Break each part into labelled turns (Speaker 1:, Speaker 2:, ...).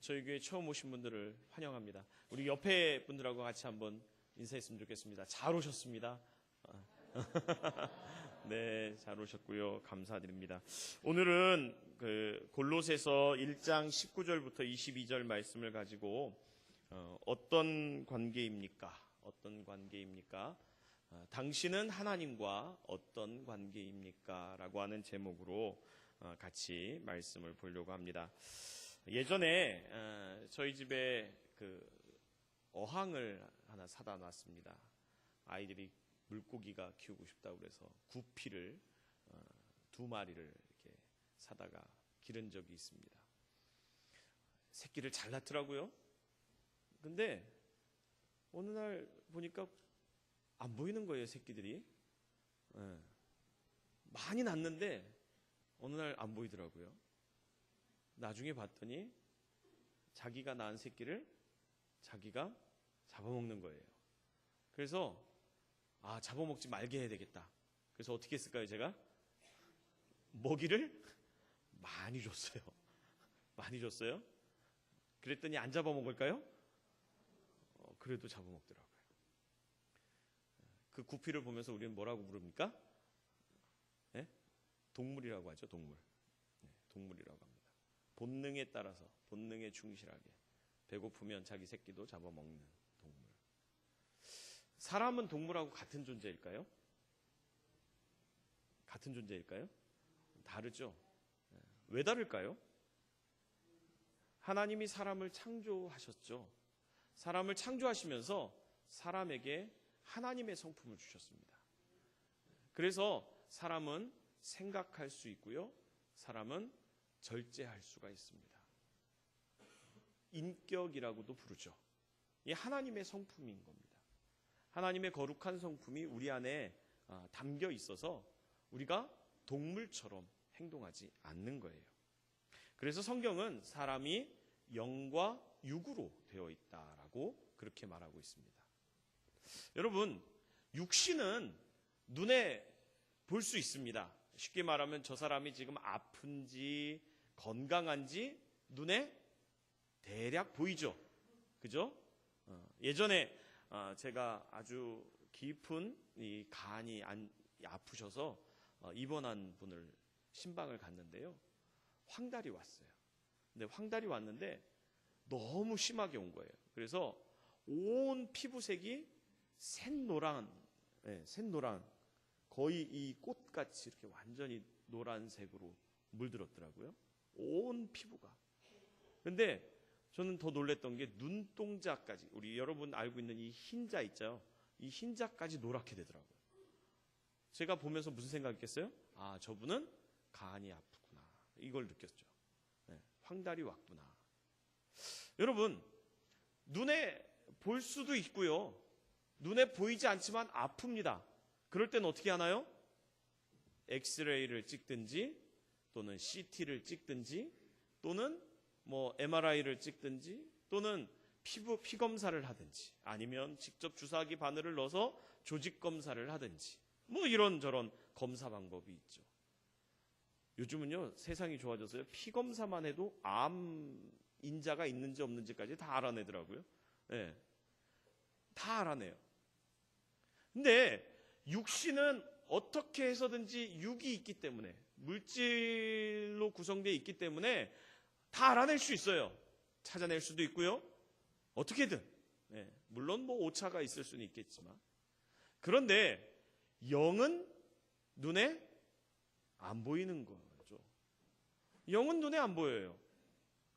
Speaker 1: 저희 교회 처음 오신 분들을 환영합니다. 우리 옆에 분들하고 같이 한번 인사했으면 좋겠습니다. 잘 오셨습니다. 네, 잘 오셨고요. 감사드립니다. 오늘은 골로새서 1장 19절부터 22절 말씀을 가지고 어떤 관계입니까? 당신은 하나님과 어떤 관계입니까? 라고 하는 제목으로 같이 말씀을 보려고 합니다. 예전에 저희 집에 어항을 하나 사다 놨습니다. 아이들이 물고기가 키우고 싶다고 그래서 구피를 2마리를 이렇게 사다가 기른 적이 있습니다. 새끼를 잘 낳더라고요. 근데 어느 날 보니까 안 보이는 거예요, 새끼들이. 많이 낳는데 어느 날 안 보이더라고요. 나중에 봤더니 자기가 낳은 새끼를 자기가 잡아먹는 거예요. 그래서 잡아먹지 말게 해야 되겠다. 그래서 어떻게 했을까요, 제가? 먹이를 많이 줬어요. 많이 줬어요. 그랬더니 안 잡아먹을까요? 그래도 잡아먹더라고요. 그 구피를 보면서 우리는 뭐라고 부릅니까? 네? 동물이라고 하죠, 동물. 네, 동물이라고 합니다. 본능에 따라서, 본능에 충실하게 배고프면 자기 새끼도 잡아먹는 동물. 사람은 동물하고 같은 존재일까요? 같은 존재일까요? 다르죠. 왜 다를까요? 하나님이 사람을 창조하셨죠. 사람을 창조하시면서 사람에게 하나님의 성품을 주셨습니다. 그래서 사람은 생각할 수 있고요. 사람은 절제할 수가 있습니다. 인격이라고도 부르죠. 이 하나님의 성품인 겁니다. 하나님의 거룩한 성품이 우리 안에 담겨 있어서 우리가 동물처럼 행동하지 않는 거예요. 그래서 성경은 사람이 영과 육으로 되어 있다라고 그렇게 말하고 있습니다. 여러분, 육신은 눈에 볼 수 있습니다. 쉽게 말하면 저 사람이 지금 아픈지 건강한지 눈에 대략 보이죠. 그죠? 예전에 제가 아주 깊은 이 간이 아프셔서 입원한 분을 신방을 갔는데요. 황달이 왔어요. 근데 황달이 왔는데 너무 심하게 온 거예요. 그래서 온 피부색이 샛노란, 거의 이 꽃같이 이렇게 완전히 노란색으로 물들었더라고요. 온 피부가. 근데 저는 더 놀랬던 게 눈동자까지, 우리 여러분 알고 있는 이 흰자 있죠? 이 흰자까지 노랗게 되더라고요. 제가 보면서 무슨 생각했겠어요? 저분은 간이 아프구나. 이걸 느꼈죠. 황달이 왔구나. 여러분, 눈에 볼 수도 있고요. 눈에 보이지 않지만 아픕니다. 그럴 땐 어떻게 하나요? 엑스레이를 찍든지 또는 CT를 찍든지 또는 MRI를 찍든지 또는 피 검사를 하든지 아니면 직접 주사기 바늘을 넣어서 조직 검사를 하든지 이런저런 검사 방법이 있죠. 요즘은요, 세상이 좋아져서요, 피 검사만 해도 암 인자가 있는지 없는지까지 다 알아내더라고요. 네, 다 알아내요. 근데 육신은 어떻게 해서든지 육이 있기 때문에, 물질로 구성되어 있기 때문에 다 알아낼 수 있어요. 찾아낼 수도 있고요. 어떻게든. 물론 오차가 있을 수는 있겠지만. 그런데 영은 눈에 안 보이는 거죠. 영은 눈에 안 보여요.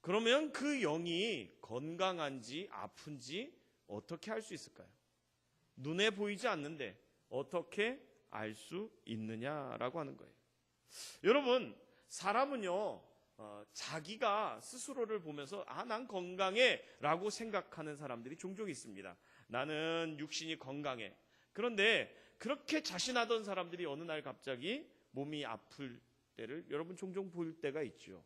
Speaker 1: 그러면 그 영이 건강한지 아픈지 어떻게 알 수 있을까요? 눈에 보이지 않는데 어떻게 알 수 있느냐라고 하는 거예요. 여러분, 사람은요, 자기가 스스로를 보면서 난 건강해 라고 생각하는 사람들이 종종 있습니다. 나는 육신이 건강해. 그런데 그렇게 자신하던 사람들이 어느 날 갑자기 몸이 아플 때를 여러분 종종 볼 때가 있죠.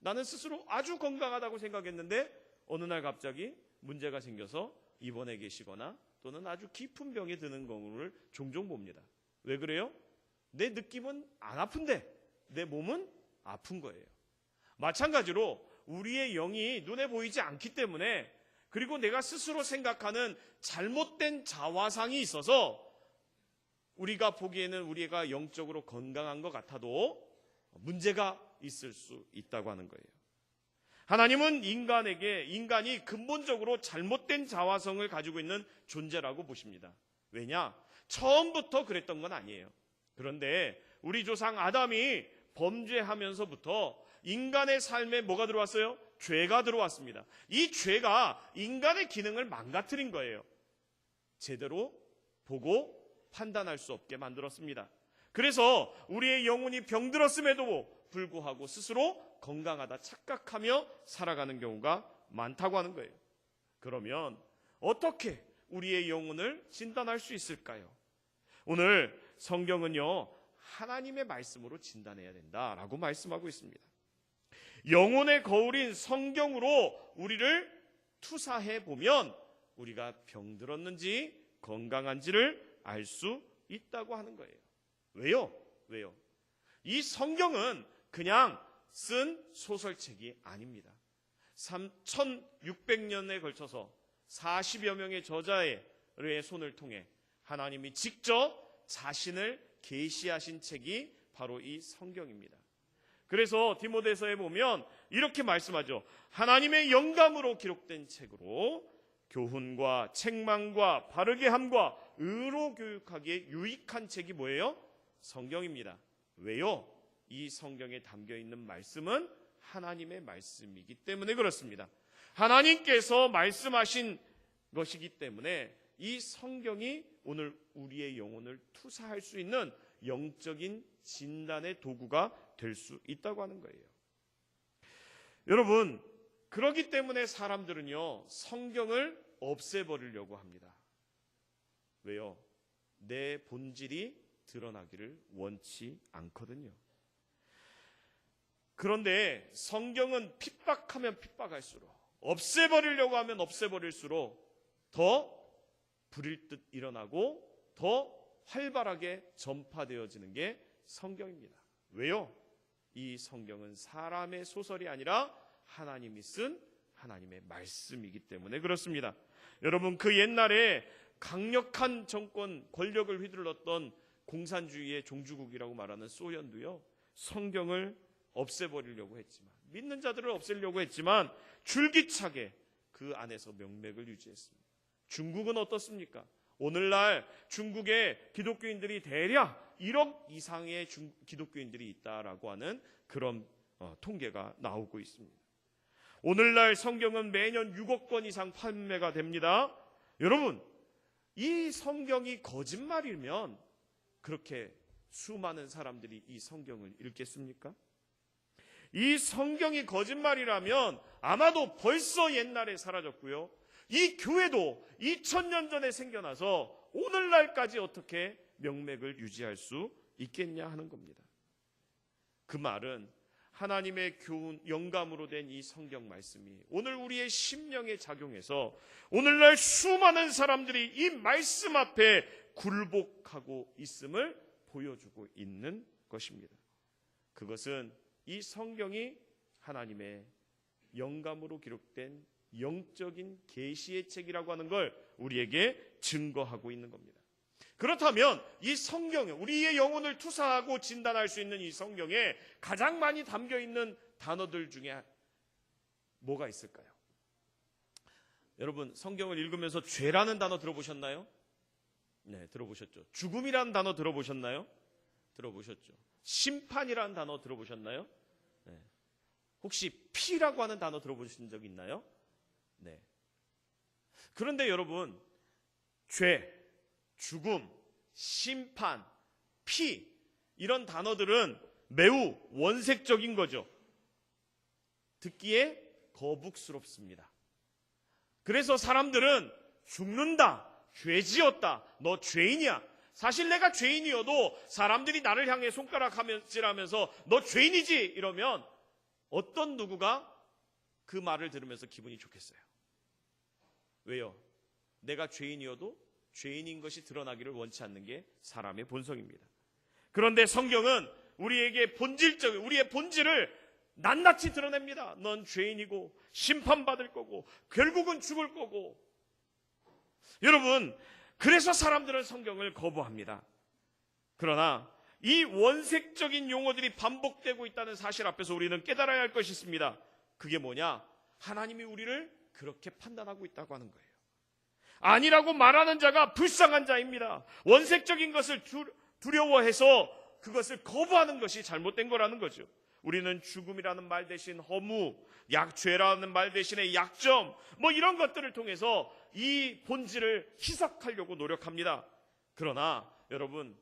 Speaker 1: 나는 스스로 아주 건강하다고 생각했는데 어느 날 갑자기 문제가 생겨서 입원해 계시거나 또는 아주 깊은 병에 드는 경우를 종종 봅니다. 왜 그래요? 내 느낌은 안 아픈데 내 몸은 아픈 거예요. 마찬가지로 우리의 영이 눈에 보이지 않기 때문에, 그리고 내가 스스로 생각하는 잘못된 자화상이 있어서 우리가 보기에는 우리가 영적으로 건강한 것 같아도 문제가 있을 수 있다고 하는 거예요. 하나님은 인간이 근본적으로 잘못된 자화성을 가지고 있는 존재라고 보십니다. 왜냐? 처음부터 그랬던 건 아니에요. 그런데 우리 조상 아담이 범죄하면서부터 인간의 삶에 뭐가 들어왔어요? 죄가 들어왔습니다. 이 죄가 인간의 기능을 망가뜨린 거예요. 제대로 보고 판단할 수 없게 만들었습니다. 그래서 우리의 영혼이 병들었음에도 불구하고 스스로 건강하다 착각하며 살아가는 경우가 많다고 하는 거예요. 그러면 어떻게 우리의 영혼을 진단할 수 있을까요? 오늘 성경은요, 하나님의 말씀으로 진단해야 된다라고 말씀하고 있습니다. 영혼의 거울인 성경으로 우리를 투사해 보면 우리가 병들었는지 건강한지를 알 수 있다고 하는 거예요. 왜요? 이 성경은 그냥 쓴 소설책이 아닙니다. 1600년에 걸쳐서 40여 명의 저자의 손을 통해 하나님이 직접 자신을 계시하신 책이 바로 이 성경입니다. 그래서 디모데서에 보면 이렇게 말씀하죠. 하나님의 영감으로 기록된 책으로 교훈과 책망과 바르게 함과 의로 교육하기에 유익한 책이 뭐예요? 성경입니다. 왜요? 이 성경에 담겨 있는 말씀은 하나님의 말씀이기 때문에 그렇습니다. 하나님께서 말씀하신 것이기 때문에 이 성경이 오늘 우리의 영혼을 투사할 수 있는 영적인 진단의 도구가 될 수 있다고 하는 거예요. 여러분, 그렇기 때문에 사람들은요, 성경을 없애버리려고 합니다. 왜요? 내 본질이 드러나기를 원치 않거든요. 그런데 성경은 핍박하면 핍박할수록, 없애버리려고 하면 없애버릴수록 더 불일 듯 일어나고 더 활발하게 전파되어지는 게 성경입니다. 왜요? 이 성경은 사람의 소설이 아니라 하나님이 쓴 하나님의 말씀이기 때문에 그렇습니다. 여러분, 그 옛날에 강력한 정권, 권력을 휘둘렀던 공산주의의 종주국이라고 말하는 소련도요, 성경을 없애버리려고 했지만, 믿는 자들을 없애려고 했지만 줄기차게 그 안에서 명맥을 유지했습니다. 중국은 어떻습니까? 오늘날 중국의 기독교인들이 대략 1억 이상의 기독교인들이 있다라고 하는 그런 통계가 나오고 있습니다. 오늘날 성경은 매년 6억 권 이상 판매가 됩니다. 여러분, 이 성경이 거짓말이면 그렇게 수많은 사람들이 이 성경을 읽겠습니까? 이 성경이 거짓말이라면 아마도 벌써 옛날에 사라졌고요, 이 교회도 2000년 전에 생겨나서 오늘날까지 어떻게 명맥을 유지할 수 있겠냐 하는 겁니다. 그 말은 하나님의 교훈, 영감으로 된 이 성경 말씀이 오늘 우리의 심령에 작용해서 오늘날 수많은 사람들이 이 말씀 앞에 굴복하고 있음을 보여주고 있는 것입니다. 그것은 이 성경이 하나님의 영감으로 기록된 영적인 계시의 책이라고 하는 걸 우리에게 증거하고 있는 겁니다. 그렇다면 이 성경에, 우리의 영혼을 투사하고 진단할 수 있는 이 성경에 가장 많이 담겨 있는 단어들 중에 뭐가 있을까요? 여러분, 성경을 읽으면서 죄라는 단어 들어보셨나요? 네, 들어보셨죠. 죽음이라는 단어 들어보셨나요? 들어보셨죠. 심판이라는 단어 들어보셨나요? 네. 혹시 피라고 하는 단어 들어보신 적 있나요? 네. 그런데 여러분, 죄, 죽음, 심판, 피, 이런 단어들은 매우 원색적인 거죠. 듣기에 거북스럽습니다. 그래서 사람들은 죽는다, 죄 지었다, 너 죄인이야. 사실 내가 죄인이어도 사람들이 나를 향해 손가락질하면서 너 죄인이지 이러면 어떤 누구가 그 말을 들으면서 기분이 좋겠어요? 왜요? 내가 죄인이어도 죄인인 것이 드러나기를 원치 않는 게 사람의 본성입니다. 그런데 성경은 우리에게 우리의 본질을 낱낱이 드러냅니다. 넌 죄인이고 심판받을 거고 결국은 죽을 거고. 여러분, 그래서 사람들은 성경을 거부합니다. 그러나 이 원색적인 용어들이 반복되고 있다는 사실 앞에서 우리는 깨달아야 할 것이 있습니다. 그게 뭐냐? 하나님이 우리를 그렇게 판단하고 있다고 하는 거예요. 아니라고 말하는 자가 불쌍한 자입니다. 원색적인 것을 두려워해서 그것을 거부하는 것이 잘못된 거라는 거죠. 우리는 죽음이라는 말 대신 허무, 죄라는 말 대신에 약점, 이런 것들을 통해서 이 본질을 희석하려고 노력합니다. 그러나 여러분,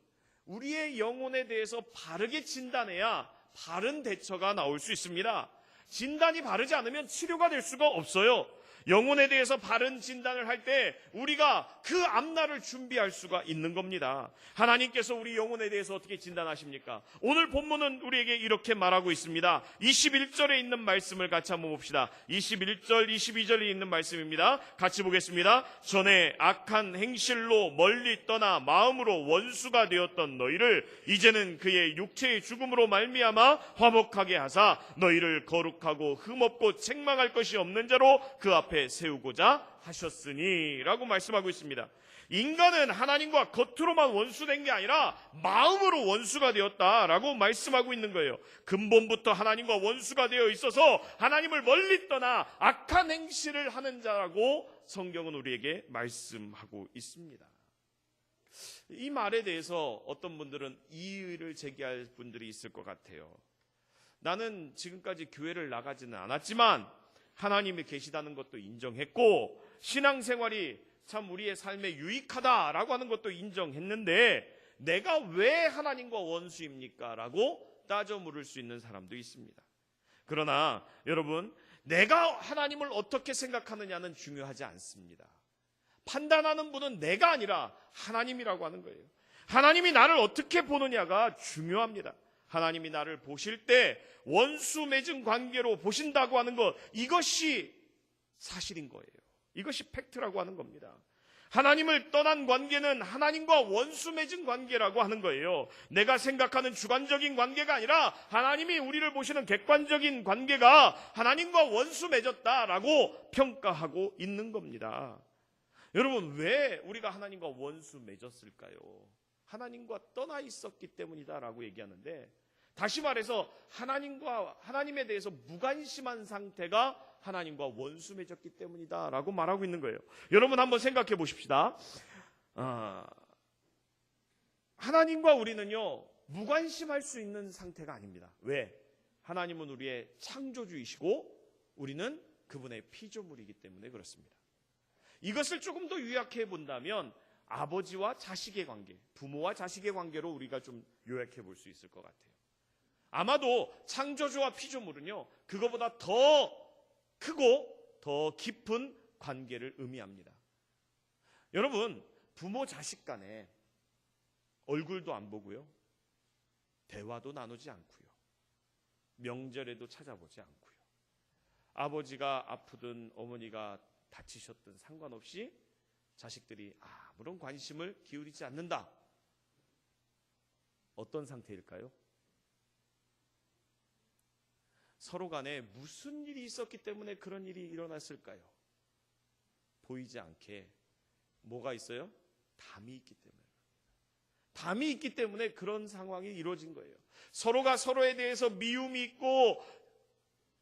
Speaker 1: 우리의 영혼에 대해서 바르게 진단해야 바른 대처가 나올 수 있습니다. 진단이 바르지 않으면 치료가 될 수가 없어요. 영혼에 대해서 바른 진단을 할 때 우리가 그 앞날을 준비할 수가 있는 겁니다. 하나님께서 우리 영혼에 대해서 어떻게 진단하십니까? 오늘 본문은 우리에게 이렇게 말하고 있습니다. 21절에 있는 말씀을 같이 한번 봅시다. 21절, 22절에 있는 말씀입니다. 같이 보겠습니다. 전에 악한 행실로 멀리 떠나 마음으로 원수가 되었던 너희를 이제는 그의 육체의 죽음으로 말미암아 화목하게 하사 너희를 거룩하고 흠없고 책망할 것이 없는 자로 그 앞에 세우고자 하셨으니 라고 말씀하고 있습니다. 인간은 하나님과 겉으로만 원수된 게 아니라 마음으로 원수가 되었다라고 말씀하고 있는 거예요. 근본부터 하나님과 원수가 되어 있어서 하나님을 멀리 떠나 악한 행실을 하는 자라고 성경은 우리에게 말씀하고 있습니다. 이 말에 대해서 어떤 분들은 이의를 제기할 분들이 있을 것 같아요. 나는 지금까지 교회를 나가지는 않았지만 하나님이 계시다는 것도 인정했고 신앙생활이 참 우리의 삶에 유익하다라고 하는 것도 인정했는데 내가 왜 하나님과 원수입니까? 라고 따져 물을 수 있는 사람도 있습니다. 그러나 여러분, 내가 하나님을 어떻게 생각하느냐는 중요하지 않습니다. 판단하는 분은 내가 아니라 하나님이라고 하는 거예요. 하나님이 나를 어떻게 보느냐가 중요합니다. 하나님이 나를 보실 때 원수 맺은 관계로 보신다고 하는 것, 이것이 사실인 거예요. 이것이 팩트라고 하는 겁니다. 하나님을 떠난 관계는 하나님과 원수 맺은 관계라고 하는 거예요. 내가 생각하는 주관적인 관계가 아니라 하나님이 우리를 보시는 객관적인 관계가 하나님과 원수 맺었다라고 평가하고 있는 겁니다. 여러분, 왜 우리가 하나님과 원수 맺었을까요? 하나님과 떠나 있었기 때문이다라고 얘기하는데, 다시 말해서 하나님에 대해서 무관심한 상태가 하나님과 원수 맺었기 때문이다라고 말하고 있는 거예요. 여러분 한번 생각해 보십시다. 하나님과 우리는요, 무관심할 수 있는 상태가 아닙니다. 왜? 하나님은 우리의 창조주이시고 우리는 그분의 피조물이기 때문에 그렇습니다. 이것을 조금 더 요약해 본다면 아버지와 자식의 관계, 부모와 자식의 관계로 우리가 좀 요약해 볼 수 있을 것 같아요. 아마도 창조주와 피조물은요, 그거보다 더 크고 더 깊은 관계를 의미합니다. 여러분, 부모 자식 간에 얼굴도 안 보고요, 대화도 나누지 않고요, 명절에도 찾아보지 않고요, 아버지가 아프든 어머니가 다치셨든 상관없이 자식들이 아무런 관심을 기울이지 않는다. 어떤 상태일까요? 서로 간에 무슨 일이 있었기 때문에 그런 일이 일어났을까요? 보이지 않게 뭐가 있어요? 담이 있기 때문에. 담이 있기 때문에 그런 상황이 이루어진 거예요. 서로가 서로에 대해서 미움이 있고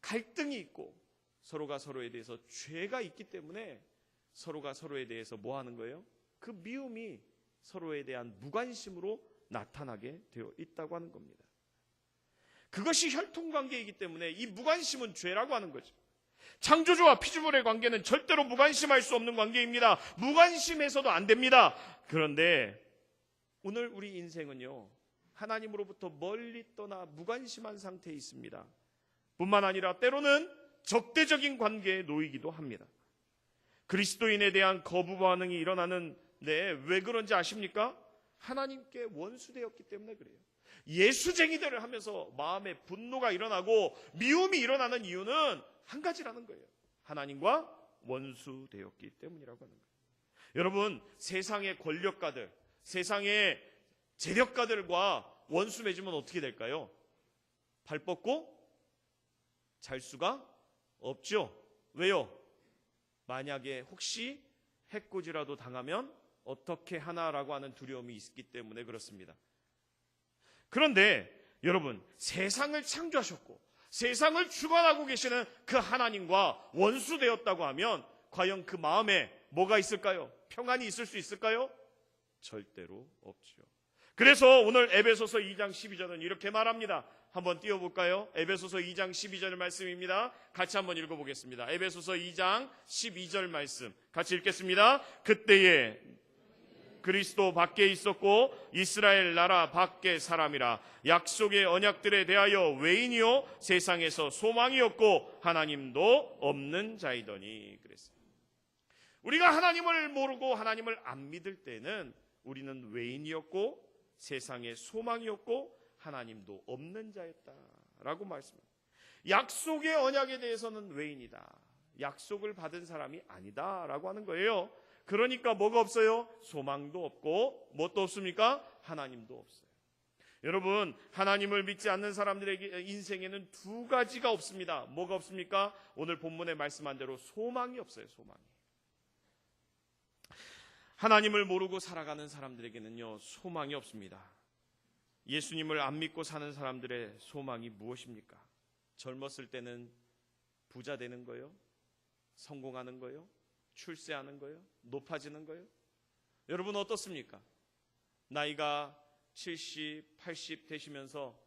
Speaker 1: 갈등이 있고 서로가 서로에 대해서 죄가 있기 때문에 서로가 서로에 대해서 뭐 하는 거예요? 그 미움이 서로에 대한 무관심으로 나타나게 되어 있다고 하는 겁니다. 그것이 혈통관계이기 때문에 이 무관심은 죄라고 하는 거죠. 창조주와 피조물의 관계는 절대로 무관심할 수 없는 관계입니다. 무관심해서도 안 됩니다. 그런데 오늘 우리 인생은요, 하나님으로부터 멀리 떠나 무관심한 상태에 있습니다. 뿐만 아니라 때로는 적대적인 관계에 놓이기도 합니다. 그리스도인에 대한 거부 반응이 일어나는데 왜 그런지 아십니까? 하나님께 원수되었기 때문에 그래요. 예수쟁이들을 하면서 마음에 분노가 일어나고 미움이 일어나는 이유는 한 가지라는 거예요. 하나님과 원수되었기 때문이라고 하는 거예요. 여러분, 세상의 권력가들, 세상의 재력가들과 원수 맺으면 어떻게 될까요? 발 뻗고 잘 수가 없죠. 왜요? 만약에 혹시 해코지라도 당하면 어떻게 하나라고 하는 두려움이 있기 때문에 그렇습니다. 그런데 여러분, 세상을 창조하셨고 세상을 주관하고 계시는 그 하나님과 원수되었다고 하면 과연 그 마음에 뭐가 있을까요? 평안이 있을 수 있을까요? 절대로 없죠. 그래서 오늘 에베소서 2장 12절은 이렇게 말합니다. 한번 띄워볼까요? 에베소서 2장 12절 말씀입니다. 같이 한번 읽어보겠습니다. 에베소서 2장 12절 말씀 같이 읽겠습니다. 그때에 그리스도 밖에 있었고 이스라엘 나라 밖의 사람이라 약속의 언약들에 대하여 외인이요 세상에서 소망이었고 하나님도 없는 자이더니 그랬습니다. 우리가 하나님을 모르고 하나님을 안 믿을 때는 우리는 외인이었고 세상의 소망이었고 하나님도 없는 자였다라고 말씀합니다. 약속의 언약에 대해서는 외인이다. 약속을 받은 사람이 아니다라고 하는 거예요. 그러니까 뭐가 없어요? 소망도 없고 뭣도 없습니까? 하나님도 없어요. 여러분, 하나님을 믿지 않는 사람들에게 인생에는 두 가지가 없습니다. 뭐가 없습니까? 오늘 본문에 말씀한 대로 소망이 없어요. 소망이. 하나님을 모르고 살아가는 사람들에게는요, 소망이 없습니다. 예수님을 안 믿고 사는 사람들의 소망이 무엇입니까? 젊었을 때는 부자 되는 거요? 성공하는 거요? 출세하는 거요? 높아지는 거요? 여러분 어떻습니까? 나이가 70, 80 되시면서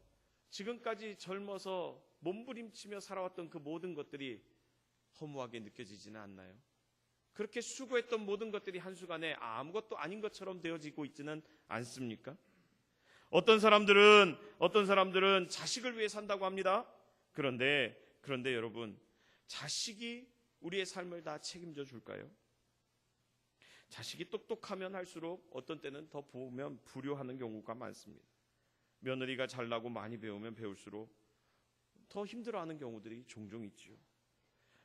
Speaker 1: 지금까지 젊어서 몸부림치며 살아왔던 그 모든 것들이 허무하게 느껴지지는 않나요? 그렇게 수고했던 모든 것들이 한순간에 아무것도 아닌 것처럼 되어지고 있지는 않습니까? 어떤 사람들은 자식을 위해 산다고 합니다. 그런데 여러분, 자식이 우리의 삶을 다 책임져 줄까요? 자식이 똑똑하면 할수록 어떤 때는 더 보면 불효하는 경우가 많습니다. 며느리가 잘나고 많이 배우면 배울수록 더 힘들어하는 경우들이 종종 있지요.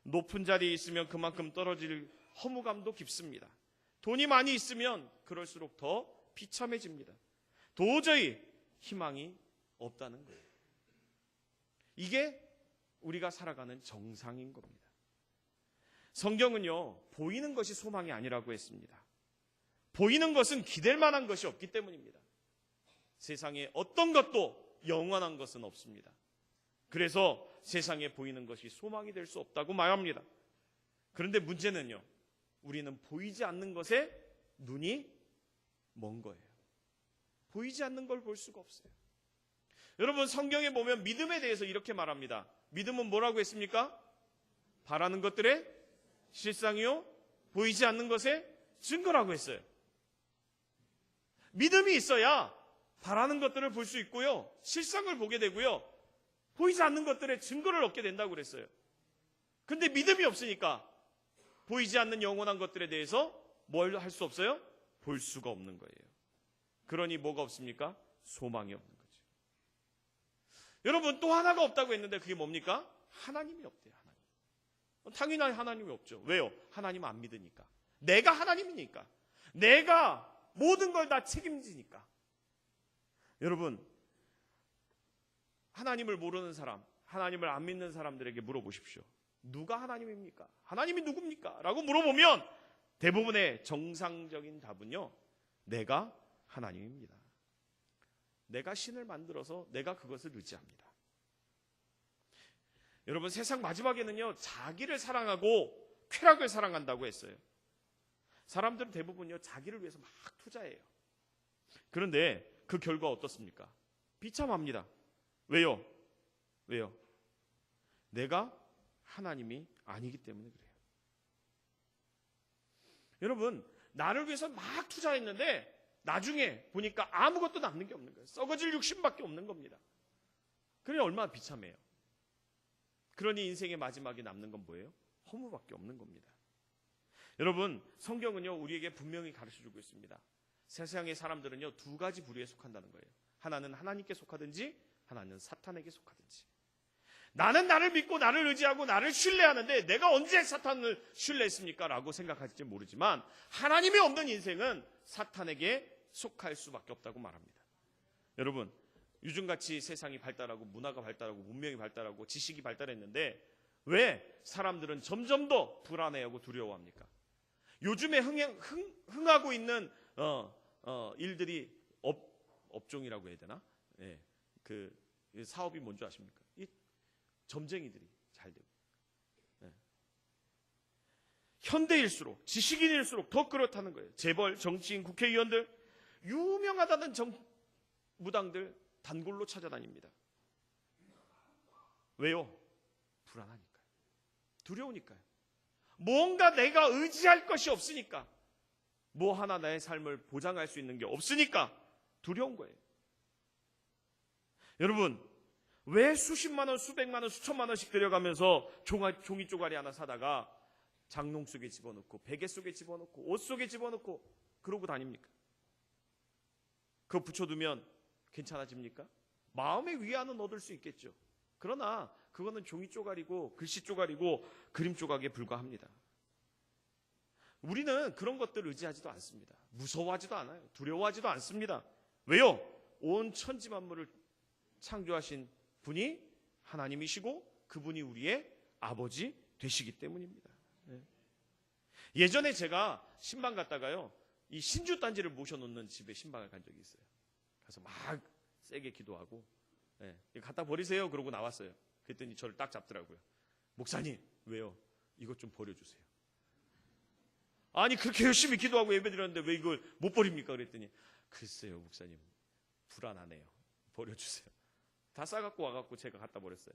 Speaker 1: 높은 자리에 있으면 그만큼 떨어질 허무감도 깊습니다. 돈이 많이 있으면 그럴수록 더 비참해집니다. 도저히 희망이 없다는 거예요. 이게 우리가 살아가는 정상인 겁니다. 성경은요, 보이는 것이 소망이 아니라고 했습니다. 보이는 것은 기댈 만한 것이 없기 때문입니다. 세상에 어떤 것도 영원한 것은 없습니다. 그래서 세상에 보이는 것이 소망이 될 수 없다고 말합니다. 그런데 문제는요, 우리는 보이지 않는 것에 눈이 먼 거예요. 보이지 않는 걸 볼 수가 없어요. 여러분, 성경에 보면 믿음에 대해서 이렇게 말합니다. 믿음은 뭐라고 했습니까? 바라는 것들의 실상이요, 보이지 않는 것의 증거라고 했어요. 믿음이 있어야 바라는 것들을 볼 수 있고요, 실상을 보게 되고요, 보이지 않는 것들의 증거를 얻게 된다고 그랬어요. 근데 믿음이 없으니까 보이지 않는 영원한 것들에 대해서 뭘 할 수 없어요? 볼 수가 없는 거예요. 그러니 뭐가 없습니까? 소망이 없는 거죠. 여러분, 또 하나가 없다고 했는데 그게 뭡니까? 하나님이 없대요. 당연히 하나님이 없죠. 왜요? 하나님 안 믿으니까. 내가 하나님이니까. 내가 모든 걸 다 책임지니까. 여러분, 하나님을 모르는 사람, 하나님을 안 믿는 사람들에게 물어보십시오. 누가 하나님입니까? 하나님이 누굽니까? 라고 물어보면 대부분의 정상적인 답은요, 내가 하나님입니다. 내가 신을 만들어서 내가 그것을 의지합니다. 여러분, 세상 마지막에는요, 자기를 사랑하고 쾌락을 사랑한다고 했어요. 사람들은 대부분요, 자기를 위해서 막 투자해요. 그런데 그 결과 어떻습니까? 비참합니다. 왜요? 내가 하나님이 아니기 때문에 그래요. 여러분, 나를 위해서 막 투자했는데 나중에 보니까 아무것도 남는 게 없는 거예요. 썩어질 육신밖에 없는 겁니다. 그러니 얼마나 비참해요. 그러니 인생의 마지막에 남는 건 뭐예요? 허무밖에 없는 겁니다. 여러분, 성경은요, 우리에게 분명히 가르쳐주고 있습니다. 세상의 사람들은요, 두 가지 부류에 속한다는 거예요. 하나는 하나님께 속하든지 하나는 사탄에게 속하든지. 나는 나를 믿고 나를 의지하고 나를 신뢰하는데 내가 언제 사탄을 신뢰했습니까? 라고 생각할지 모르지만 하나님이 없는 인생은 사탄에게 속할 수밖에 없다고 말합니다. 여러분, 요즘같이 세상이 발달하고 문화가 발달하고 문명이 발달하고 지식이 발달했는데 왜 사람들은 점점 더 불안해하고 두려워합니까? 요즘에 흥하고 있는 일들이 업종이라고 해야 되나? 예, 그 사업이 뭔지 아십니까? 이 점쟁이들이 잘 되고, 예. 현대일수록 지식인일수록 더 그렇다는 거예요. 재벌, 정치인, 국회의원들, 유명하다는 무당들 단골로 찾아다닙니다. 왜요? 불안하니까요. 두려우니까요. 뭔가 내가 의지할 것이 없으니까, 뭐 하나 나의 삶을 보장할 수 있는 게 없으니까 두려운 거예요. 여러분, 왜 수십만 원, 수백만 원, 수천만 원씩 들여가면서 종이 쪼가리 하나 사다가 장롱 속에 집어넣고 베개 속에 집어넣고 옷 속에 집어넣고 그러고 다닙니까? 그거 붙여두면 괜찮아집니까? 마음의 위안은 얻을 수 있겠죠. 그러나 그거는 종이 쪼가리고 글씨 쪼가리고 그림 조각에 불과합니다. 우리는 그런 것들을 의지하지도 않습니다. 무서워하지도 않아요. 두려워하지도 않습니다. 왜요? 온 천지 만물을 창조하신 분이 하나님이시고 그분이 우리의 아버지 되시기 때문입니다. 네. 예전에 제가 신방 갔다가요, 이 신주단지를 모셔놓는 집에 신방을 간 적이 있어요. 가서 막 세게 기도하고, 네, 갖다 버리세요 그러고 나왔어요. 그랬더니 저를 딱 잡더라고요. 목사님, 왜요? 이것 좀 버려주세요. 아니 그렇게 열심히 기도하고 예배드렸는데 왜 이걸 못 버립니까? 그랬더니 글쎄요 목사님, 불안하네요. 버려주세요. 다 싸갖고 와갖고 제가 갖다 버렸어요.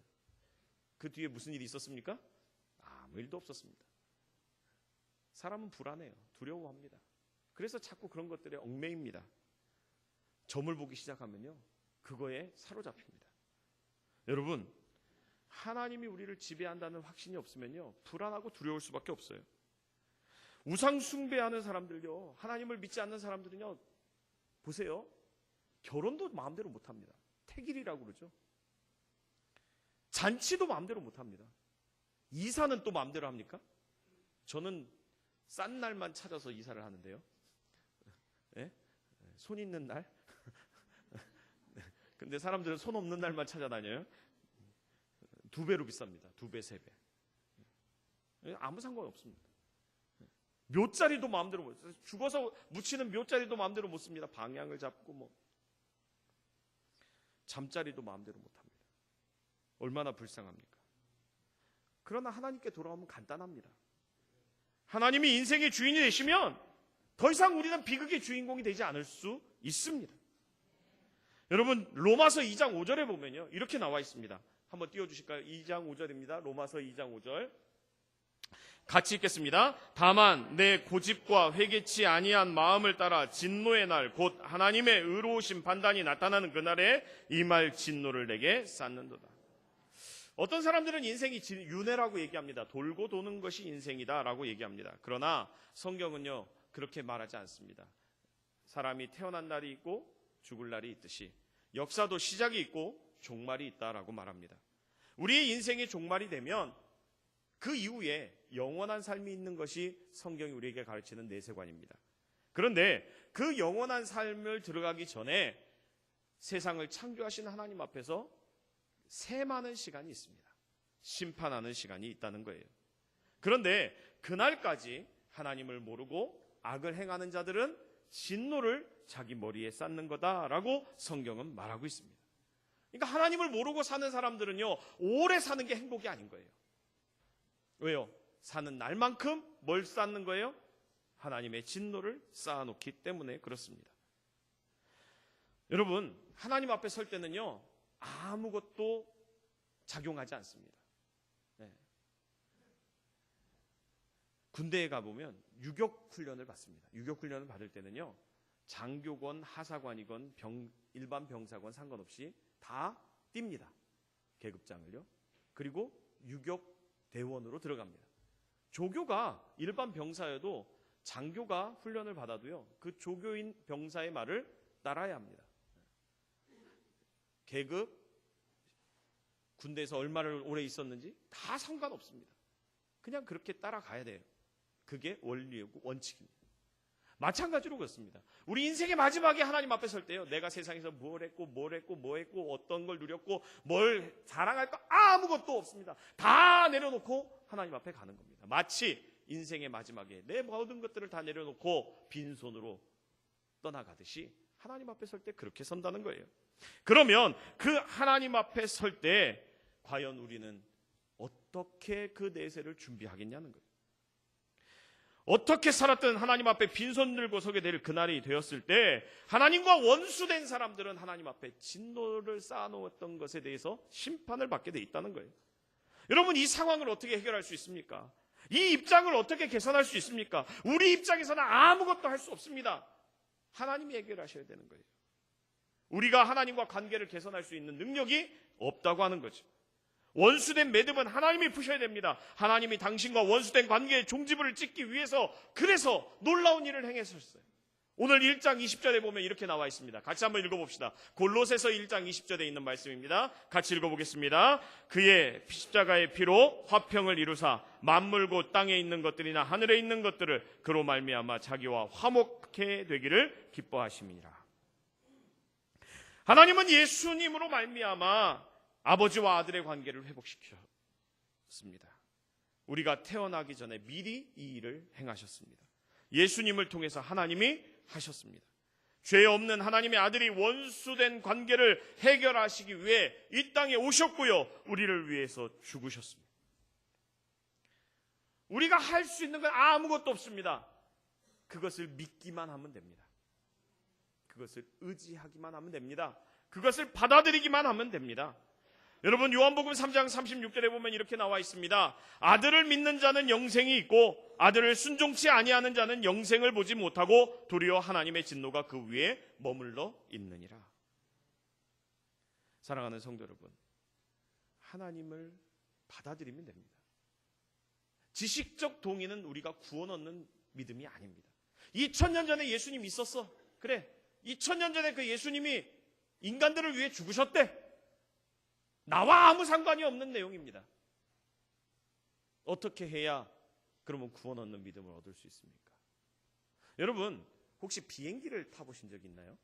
Speaker 1: 그 뒤에 무슨 일이 있었습니까? 아무 일도 없었습니다. 사람은 불안해요. 두려워합니다. 그래서 자꾸 그런 것들에 얽매입니다. 점을 보기 시작하면요, 그거에 사로잡힙니다. 여러분, 하나님이 우리를 지배한다는 확신이 없으면요, 불안하고 두려울 수밖에 없어요. 우상 숭배하는 사람들요, 하나님을 믿지 않는 사람들은요, 보세요, 결혼도 마음대로 못합니다. 택일이라고 그러죠. 잔치도 마음대로 못합니다. 이사는 또 마음대로 합니까? 저는 싼 날만 찾아서 이사를 하는데요. 네? 손 있는 날? 근데 사람들은 손 없는 날만 찾아다녀요. 2배로 비쌉니다. 2배, 3배. 아무 상관없습니다. 묘자리도 마음대로 못 써요. 죽어서 묻히는 묘자리도 마음대로 못 씁니다. 방향을 잡고 뭐. 잠자리도 마음대로 못 합니다. 얼마나 불쌍합니까? 그러나 하나님께 돌아오면 간단합니다. 하나님이 인생의 주인이 되시면 더 이상 우리는 비극의 주인공이 되지 않을 수 있습니다. 여러분, 로마서 2장 5절에 보면요, 이렇게 나와 있습니다. 한번 띄워주실까요? 2장 5절입니다. 로마서 2장 5절. 같이 읽겠습니다. 다만 내 고집과 회개치 아니한 마음을 따라 진노의 날, 곧 하나님의 의로우신 판단이 나타나는 그날에 이 말 진노를 내게 쌓는도다. 어떤 사람들은 인생이 윤회라고 얘기합니다. 돌고 도는 것이 인생이다라고 얘기합니다. 그러나 성경은요, 그렇게 말하지 않습니다. 사람이 태어난 날이 있고 죽을 날이 있듯이 역사도 시작이 있고 종말이 있다라고 말합니다. 우리의 인생의 종말이 되면 그 이후에 영원한 삶이 있는 것이 성경이 우리에게 가르치는 내세관입니다. 그런데 그 영원한 삶을 들어가기 전에 세상을 창조하신 하나님 앞에서 셈하는 시간이 있습니다. 심판하는 시간이 있다는 거예요. 그런데 그날까지 하나님을 모르고 악을 행하는 자들은 진노를 자기 머리에 쌓는 거다라고 성경은 말하고 있습니다. 그러니까 하나님을 모르고 사는 사람들은요, 오래 사는 게 행복이 아닌 거예요. 왜요? 사는 날만큼 뭘 쌓는 거예요? 하나님의 진노를 쌓아놓기 때문에 그렇습니다. 여러분, 하나님 앞에 설 때는요, 아무것도 작용하지 않습니다. 네. 군대에 가보면 유격훈련을 받습니다. 유격훈련을 받을 때는요, 장교건 하사관이건 일반 병사건 상관없이 다 띱니다. 계급장을요. 그리고 유격대원으로 들어갑니다. 조교가 일반 병사여도 장교가 훈련을 받아도요, 그 조교인 병사의 말을 따라야 합니다. 계급, 군대에서 얼마를 오래 있었는지 다 상관없습니다. 그냥 그렇게 따라가야 돼요. 그게 원리이고 원칙입니다. 마찬가지로 그렇습니다. 우리 인생의 마지막에 하나님 앞에 설 때요, 내가 세상에서 뭘 했고 어떤 걸 누렸고 뭘 자랑할 거 아무것도 없습니다. 다 내려놓고 하나님 앞에 가는 겁니다. 마치 인생의 마지막에 내 모든 것들을 다 내려놓고 빈손으로 떠나가듯이 하나님 앞에 설 때 그렇게 선다는 거예요. 그러면 그 하나님 앞에 설 때 과연 우리는 어떻게 그 내세를 준비하겠냐는 거예요. 어떻게 살았든 하나님 앞에 빈손 들고 서게 될 그날이 되었을 때 하나님과 원수된 사람들은 하나님 앞에 진노를 쌓아놓았던 것에 대해서 심판을 받게 돼 있다는 거예요. 여러분, 이 상황을 어떻게 해결할 수 있습니까? 이 입장을 어떻게 개선할 수 있습니까? 우리 입장에서는 아무것도 할 수 없습니다. 하나님이 해결하셔야 되는 거예요. 우리가 하나님과 관계를 개선할 수 있는 능력이 없다고 하는 거죠. 원수된 매듭은 하나님이 푸셔야 됩니다. 하나님이 당신과 원수된 관계의 종지부를 찍기 위해서 그래서 놀라운 일을 행하셨어요. 오늘 1장 20절에 보면 이렇게 나와 있습니다. 같이 한번 읽어봅시다. 골로새서 1장 20절에 있는 말씀입니다. 같이 읽어보겠습니다. 그의 십자가의 피로 화평을 이루사 만물 곧 땅에 있는 것들이나 하늘에 있는 것들을 그로 말미암아 자기와 화목해 되기를 기뻐하심이니라. 하나님은 예수님으로 말미암아 아버지와 아들의 관계를 회복시켰습니다. 우리가 태어나기 전에 미리 이 일을 행하셨습니다. 예수님을 통해서 하나님이 하셨습니다. 죄 없는 하나님의 아들이 원수된 관계를 해결하시기 위해 이 땅에 오셨고요, 우리를 위해서 죽으셨습니다. 우리가 할 수 있는 건 아무것도 없습니다. 그것을 믿기만 하면 됩니다. 그것을 의지하기만 하면 됩니다. 그것을 받아들이기만 하면 됩니다. 여러분, 요한복음 3장 36절에 보면 이렇게 나와 있습니다. 아들을 믿는 자는 영생이 있고 아들을 순종치 아니하는 자는 영생을 보지 못하고 도리어 하나님의 진노가 그 위에 머물러 있느니라. 사랑하는 성도 여러분, 하나님을 받아들이면 됩니다. 지식적 동의는 우리가 구원 얻는 믿음이 아닙니다. 2000년 전에 예수님 있었어. 그래, 2000년 전에 그 예수님이 인간들을 위해 죽으셨대. 나와 아무 상관이 없는 내용입니다. 어떻게 해야 그러면 구원 얻는 믿음을 얻을 수 있습니까? 여러분, 혹시 비행기를 타보신 적 있나요?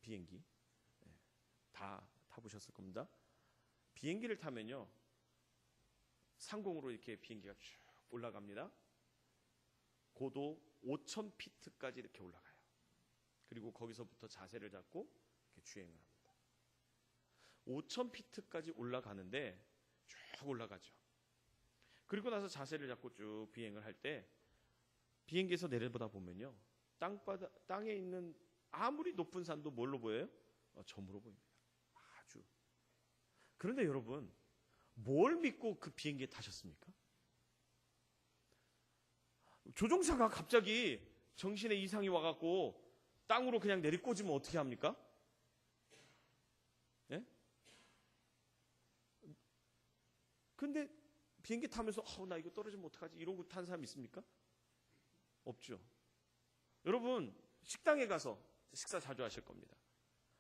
Speaker 1: 비행기? 다 타보셨을 겁니다. 비행기를 타면요, 상공으로 이렇게 비행기가 쭉 올라갑니다. 고도 5000피트까지 이렇게 올라가요. 그리고 거기서부터 자세를 잡고 이렇게 주행을 합니다. 5000피트까지 올라가는데 쭉 올라가죠. 그리고 나서 자세를 잡고 쭉 비행을 할 때 비행기에서 내려보다 보면요, 땅에 있는 아무리 높은 산도 뭘로 보여요? 점으로 보입니다. 아주. 그런데 여러분, 뭘 믿고 그 비행기에 타셨습니까? 조종사가 갑자기 정신에 이상이 와갖고 땅으로 그냥 내리꽂으면 어떻게 합니까? 예? 근데 비행기 타면서 나 이거 떨어지면 어떡하지? 이러고 탄 사람 있습니까? 없죠. 여러분, 식당에 가서 식사 자주 하실 겁니다.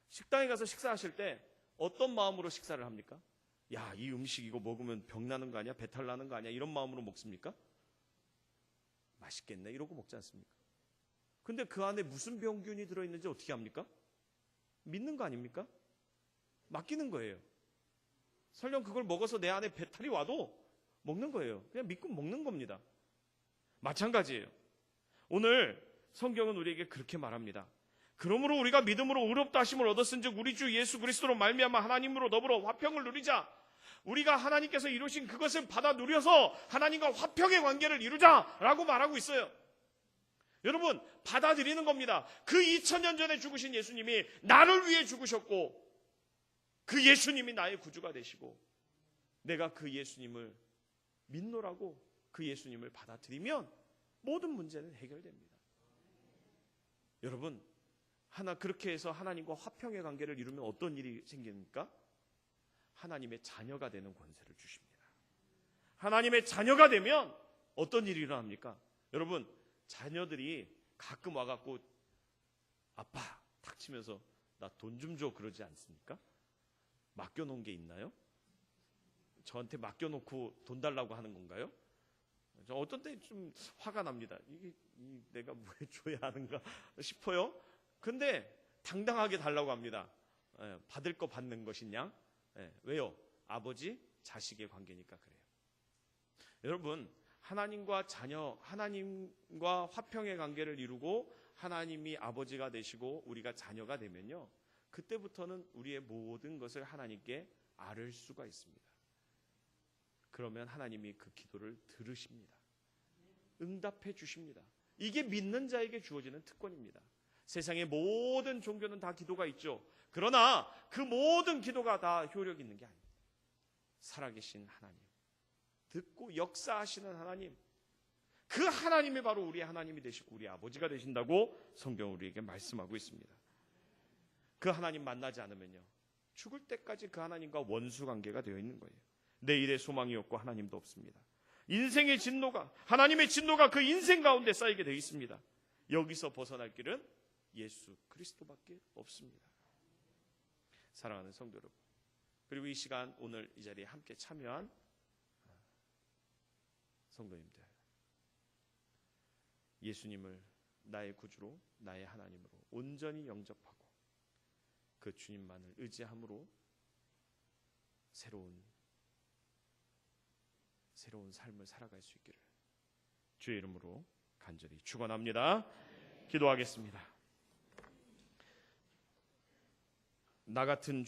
Speaker 1: 식당에 가서 식사하실 때 어떤 마음으로 식사를 합니까? 야, 이 음식 이거 먹으면 병 나는 거 아니야? 배탈 나는 거 아니야? 이런 마음으로 먹습니까? 맛있겠네 이러고 먹지 않습니까? 근데 그 안에 무슨 병균이 들어있는지 어떻게 합니까? 믿는 거 아닙니까? 맡기는 거예요. 설령 그걸 먹어서 내 안에 배탈이 와도 먹는 거예요. 그냥 믿고 먹는 겁니다. 마찬가지예요. 오늘 성경은 우리에게 그렇게 말합니다. 그러므로 우리가 믿음으로 의롭다 하심을 얻었은즉 우리 주 예수 그리스도로 말미암아 하나님으로 더불어 화평을 누리자. 우리가 하나님께서 이루신 그것을 받아 누려서 하나님과 화평의 관계를 이루자라고 말하고 있어요. 여러분, 받아들이는 겁니다. 그 2000년 전에 죽으신 예수님이 나를 위해 죽으셨고 그 예수님이 나의 구주가 되시고 내가 그 예수님을 믿노라고 그 예수님을 받아들이면 모든 문제는 해결됩니다. 여러분, 그렇게 해서 하나님과 화평의 관계를 이루면 어떤 일이 생깁니까? 하나님의 자녀가 되는 권세를 주십니다. 하나님의 자녀가 되면 어떤 일이 일어납니까? 여러분, 자녀들이 가끔 와갖고 아빠 탁 치면서 나 돈 좀 줘 그러지 않습니까? 맡겨놓은 게 있나요? 저한테 맡겨놓고 돈 달라고 하는 건가요? 저 어떤 때 좀 화가 납니다. 이게 내가 뭐 해줘야 하는가 싶어요. 근데 당당하게 달라고 합니다. 받을 거 받는 것이냐? 왜요? 아버지, 자식의 관계니까 그래요. 여러분, 하나님과 자녀, 하나님과 화평의 관계를 이루고 하나님이 아버지가 되시고 우리가 자녀가 되면요, 그때부터는 우리의 모든 것을 하나님께 아뢰을 수가 있습니다. 그러면 하나님이 그 기도를 들으십니다. 응답해 주십니다. 이게 믿는 자에게 주어지는 특권입니다. 세상의 모든 종교는 다 기도가 있죠. 그러나 그 모든 기도가 다 효력 있는 게 아닙니다. 살아계신 하나님, 듣고 역사하시는 하나님, 그 하나님이 바로 우리 하나님이 되시고 우리 아버지가 되신다고 성경은 우리에게 말씀하고 있습니다. 그 하나님 만나지 않으면요, 죽을 때까지 그 하나님과 원수 관계가 되어 있는 거예요. 내일의 소망이 없고 하나님도 없습니다. 인생의 진노가, 하나님의 진노가 그 인생 가운데 쌓이게 되어 있습니다. 여기서 벗어날 길은 예수 그리스도밖에 없습니다. 사랑하는 성도 여러분, 그리고 이 시간 오늘 이 자리에 함께 참여한 성도님들, 예수님을 나의 구주로, 나의 하나님으로 온전히 영접하고 그 주님만을 의지함으로 새로운 삶을 살아갈 수 있기를 주의 이름으로 간절히 축원합니다. 기도하겠습니다. 나 같은